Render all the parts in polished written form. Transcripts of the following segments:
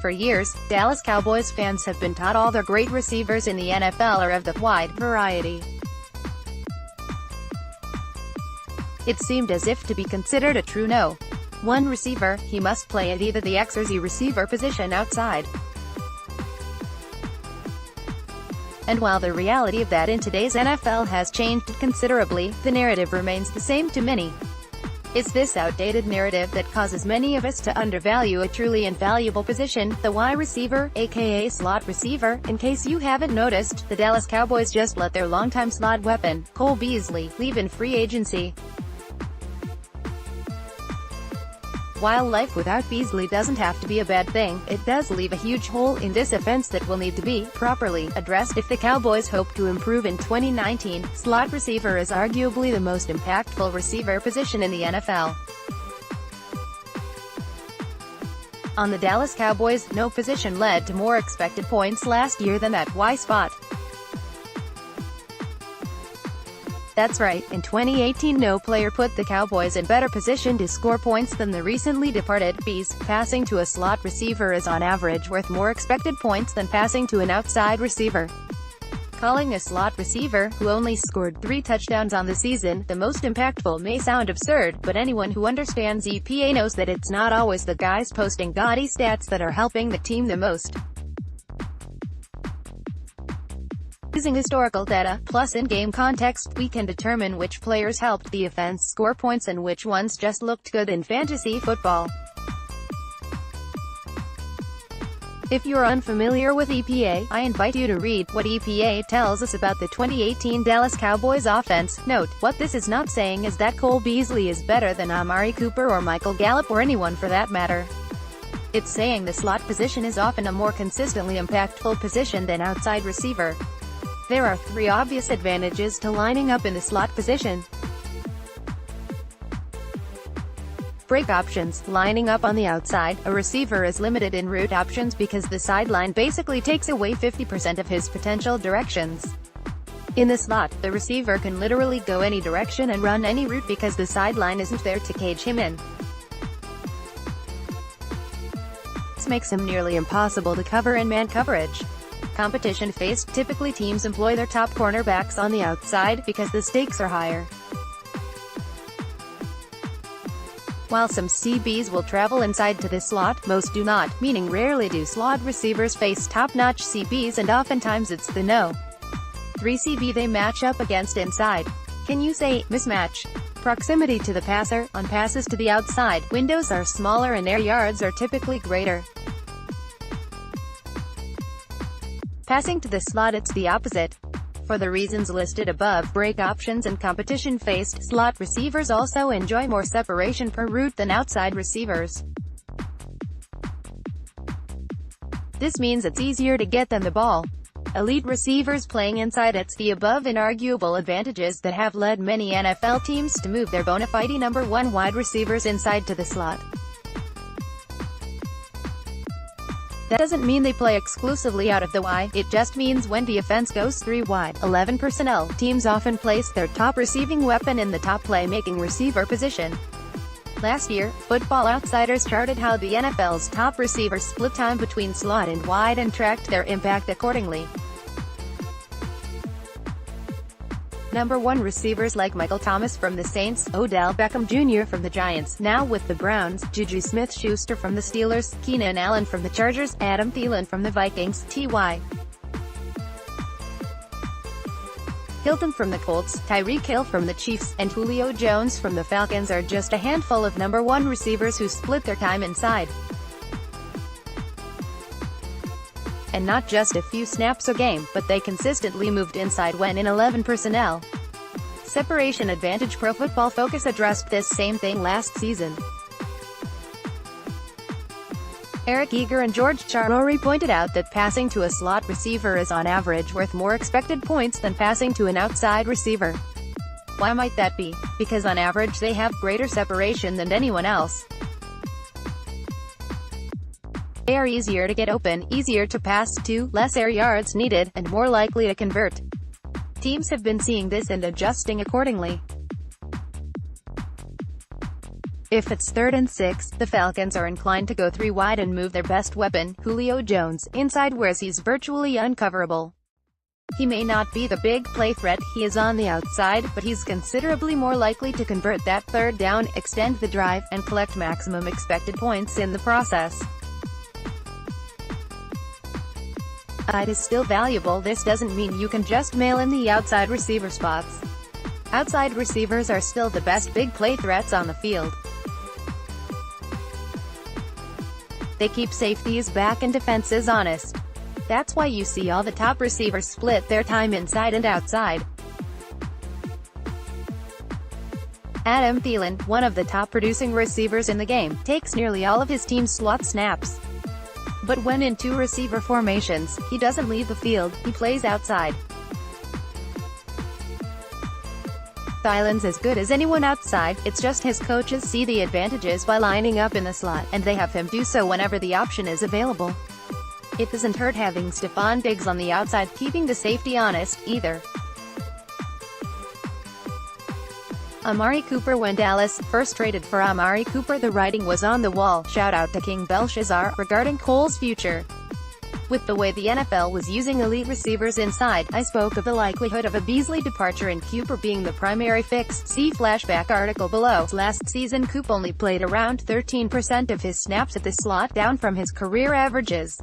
For years, Dallas Cowboys fans have been taught all the great receivers in the NFL are of the wide variety. It seemed as if to be considered a true no. One receiver, he must play at either the X or Z receiver position outside. And while the reality of that in today's NFL has changed considerably, the narrative remains the same to many. It's this outdated narrative that causes many of us to undervalue a truly invaluable position, the wide receiver, aka slot receiver. In case you haven't noticed, the Dallas Cowboys just let their longtime slot weapon, Cole Beasley, leave in free agency. While life without Beasley doesn't have to be a bad thing, it does leave a huge hole in this offense that will need to be properly addressed if the Cowboys hope to improve in 2019. Slot receiver is arguably the most impactful receiver position in the NFL. On the Dallas Cowboys, no position led to more expected points last year than that Y spot. That's right, in 2018 no player put the Cowboys in better position to score points than the recently departed Bees. Passing to a slot receiver is on average worth more expected points than passing to an outside receiver. Calling a slot receiver, who only scored 3 touchdowns on the season, the most impactful may sound absurd, but anyone who understands EPA knows that it's not always the guys posting gaudy stats that are helping the team the most. Using historical data, plus in-game context, we can determine which players helped the offense score points and which ones just looked good in fantasy football. If you're unfamiliar with EPA, I invite you to read what EPA tells us about the 2018 Dallas Cowboys offense. Note, what this is not saying is that Cole Beasley is better than Amari Cooper or Michael Gallup or anyone for that matter. It's saying the slot position is often a more consistently impactful position than outside receiver. There are 3 obvious advantages to lining up in the slot position. Break options. Lining up on the outside, a receiver is limited in route options because the sideline basically takes away 50% of his potential directions. In the slot, the receiver can literally go any direction and run any route because the sideline isn't there to cage him in. This makes him nearly impossible to cover in man coverage. Competition faced, typically teams employ their top cornerbacks on the outside, because the stakes are higher. While some CBs will travel inside to the slot, most do not, meaning rarely do slot receivers face top-notch CBs and oftentimes it's the no. 3 CB they match up against inside. Can you say, mismatch? Proximity to the passer. On passes to the outside, windows are smaller and air yards are typically greater. Passing to the slot it's the opposite. For the reasons listed above, break options and competition-faced, slot receivers also enjoy more separation per route than outside receivers. This means it's easier to get them the ball. Elite receivers playing inside, it's the above inarguable advantages that have led many NFL teams to move their bona fide number 1 wide receivers inside to the slot. That doesn't mean they play exclusively out of the Y, it just means when the offense goes 3 wide, 11 personnel, teams often place their top receiving weapon in the top play-making receiver position. Last year, Football Outsiders charted how the NFL's top receivers split time between slot and wide and tracked their impact accordingly. Number 1 receivers like Michael Thomas from the Saints, Odell Beckham Jr. from the Giants, now with the Browns, Juju Smith-Schuster from the Steelers, Keenan Allen from the Chargers, Adam Thielen from the Vikings, T.Y. Hilton from the Colts, Tyreek Hill from the Chiefs, and Julio Jones from the Falcons are just a handful of number 1 receivers who split their time inside. And not just a few snaps a game, but they consistently moved inside when in 11 personnel. Separation advantage. Pro Football Focus addressed this same thing last season. Eric Eager and George Charori pointed out that passing to a slot receiver is on average worth more expected points than passing to an outside receiver. Why might that be? Because on average they have greater separation than anyone else. They are easier to get open, easier to pass to, less air yards needed, and more likely to convert. Teams have been seeing this and adjusting accordingly. If it's 3rd and 6, the Falcons are inclined to go 3 wide and move their best weapon, Julio Jones, inside where he's virtually uncoverable. He may not be the big play threat he is on the outside, but he's considerably more likely to convert that 3rd down, extend the drive, and collect maximum expected points in the process. It is still valuable. This doesn't mean you can just mail in the outside receiver spots. Outside receivers are still the best big play threats on the field. They keep safeties back and defenses honest. That's why you see all the top receivers split their time inside and outside. Adam Thielen, one of the top producing receivers in the game, takes nearly all of his team's slot snaps. But when in 2 receiver formations, he doesn't leave the field, he plays outside. Thielen's as good as anyone outside, it's just his coaches see the advantages by lining up in the slot, and they have him do so whenever the option is available. It doesn't hurt having Stephon Diggs on the outside, keeping the safety honest, either. Amari Cooper. When Dallas first traded for Amari Cooper, the writing was on the wall. Shout out to King Belshazzar regarding Cole's future. With the way the NFL was using elite receivers inside, I spoke of the likelihood of a Beasley departure and Cooper being the primary fix. See flashback article below. Last season Coop only played around 13% of his snaps at the slot, down from his career averages.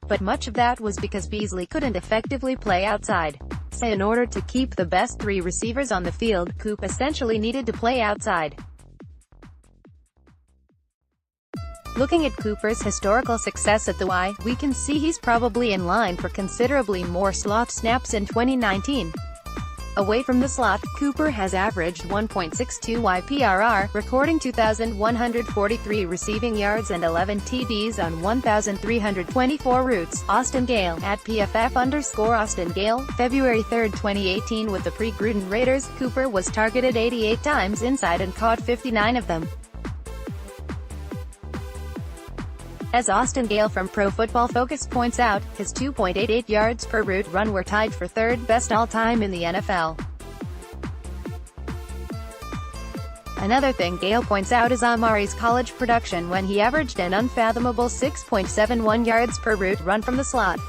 But much of that was because Beasley couldn't effectively play outside. So in order to keep the best 3 receivers on the field, Coop essentially needed to play outside. Looking at Cooper's historical success at the Y, we can see he's probably in line for considerably more slot snaps in 2019. Away from the slot, Cooper has averaged 1.62 YPRR, recording 2,143 receiving yards and 11 TDs on 1,324 routes. Austin Gale, at @PFF_Austin Gale, February 3, 2018. With the pre-Gruden Raiders, Cooper was targeted 88 times inside and caught 59 of them. As Austin Gale from Pro Football Focus points out, his 2.88 yards per route run were tied for 3rd best all-time in the NFL. Another thing Gale points out is Amari's college production, when he averaged an unfathomable 6.71 yards per route run from the slot.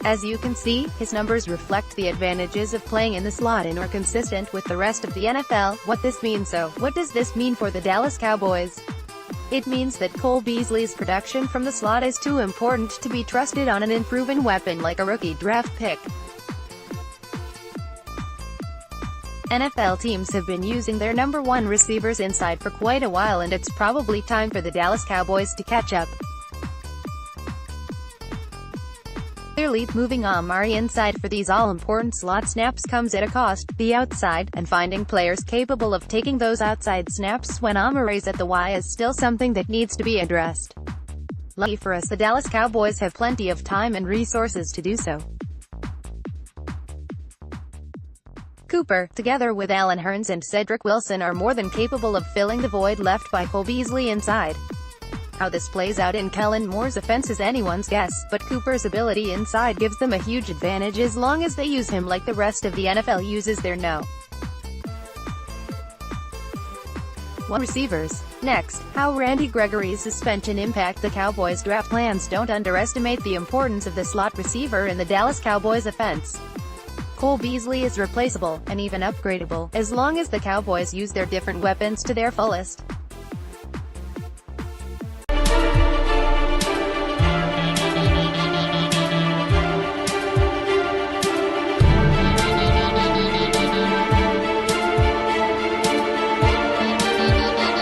As you can see, his numbers reflect the advantages of playing in the slot and are consistent with the rest of the NFL. What does this mean for the Dallas Cowboys? It means that Cole Beasley's production from the slot is too important to be trusted on an unproven weapon like a rookie draft pick. NFL teams have been using their number 1 receivers inside for quite a while, and it's probably time for the Dallas Cowboys to catch up. Clearly, moving Amari inside for these all-important slot snaps comes at a cost. The outside, and finding players capable of taking those outside snaps when Amari's at the Y is still something that needs to be addressed. Lucky for us, the Dallas Cowboys have plenty of time and resources to do so. Cooper, together with Allen Hurns and Cedric Wilson, are more than capable of filling the void left by Cole Beasley inside. How this plays out in Kellen Moore's offense is anyone's guess, but Cooper's ability inside gives them a huge advantage as long as they use him like the rest of the NFL uses their no.1 receivers. Next, how Randy Gregory's suspension impact the Cowboys' draft plans. Don't underestimate the importance of the slot receiver in the Dallas Cowboys offense. Cole Beasley is replaceable, and even upgradable, as long as the Cowboys use their different weapons to their fullest.